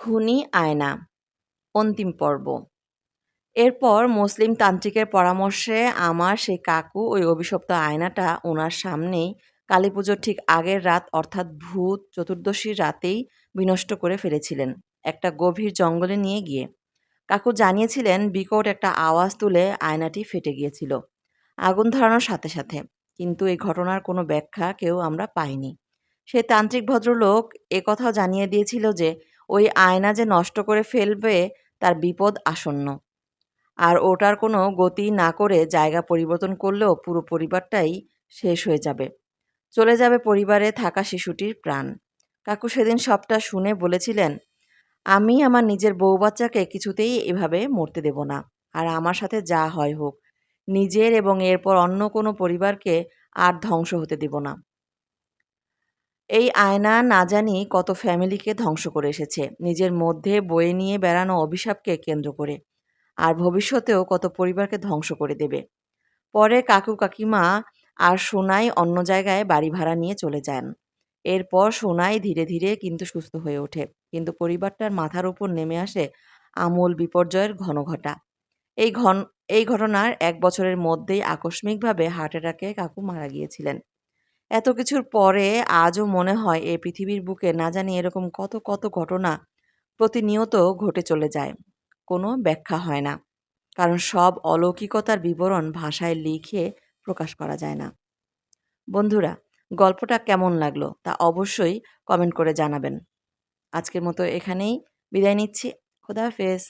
খুনি আয়না অন্তিম পর্ব। এরপর মুসলিম তান্ত্রিকের পরামর্শে আমার সেই কাকু ওই অভিশপ্ত আয়নাটা ওনার সামনেই কালীপুজোর ঠিক আগের রাত অর্থাৎ ভূত চতুর্দশীর রাতেই বিনষ্ট করে ফেলেছিলেন একটা গভীর জঙ্গলে নিয়ে গিয়ে। কাকু জানিয়েছিলেন বিকট একটা আওয়াজ তুলে আয়নাটি ফেটে গিয়েছিল আগুন ধরানোর সাথে সাথে। কিন্তু এই ঘটনার কোনো ব্যাখ্যা কেউ আমরা পাইনি। সেই তান্ত্রিক ভদ্রলোক একথাও জানিয়ে দিয়েছিল যে ওই আয়না যে নষ্ট করে ফেলবে তার বিপদ আসন্ন, আর ওটার কোনো গতি না করে জায়গা পরিবর্তন করলেও পুরো পরিবারটাই শেষ হয়ে যাবে, চলে যাবে পরিবারে থাকা শিশুটির প্রাণ। কাকু সেদিন সবটা শুনে বলেছিলেন, আমি আমার নিজের বউ বাচ্চাকে কিছুতেই এভাবে মরতে দেব না, আর আমার সাথে যা হয় হোক, নিজের এবং এরপর অন্য কোনো পরিবারকে আর ধ্বংস হতে দেব না। এই আয়না না জানি কত ফ্যামিলিকে ধ্বংস করে এসেছে নিজের মধ্যে বয়ে নিয়ে বেড়ানো অভিশাপকে কেন্দ্র করে, আর ভবিষ্যতেও কত পরিবারকে ধ্বংস করে দেবে। পরে কাকু কাকিমা আর সোনাই অন্য জায়গায় বাড়ি ভাড়া নিয়ে চলে যান। এরপর সোনাই ধীরে ধীরে কিন্তু সুস্থ হয়ে ওঠে, কিন্তু পরিবারটার মাথার উপর নেমে আসে আমূল বিপর্যয়ের ঘনঘটা। এই ঘন এই ঘটনার ১ বছরের মধ্যেই আকস্মিকভাবে হার্ট অ্যাটাকে কাকু মারা গিয়েছিলেন। এত কিছুর পরে আজও মনে হয় এই পৃথিবীর বুকে না জানি এরকম কত কত ঘটনা প্রতিনিয়ত ঘটে চলে যায়, কোনো ব্যাখ্যা হয় না, কারণ সব অলৌকিকতার বিবরণ ভাষায় লিখে প্রকাশ করা যায় না। বন্ধুরা, গল্পটা কেমন লাগলো তা অবশ্যই কমেন্ট করে জানাবেন। আজকের মতো এখানেই বিদায় নিচ্ছি। খোদা হাফেজ।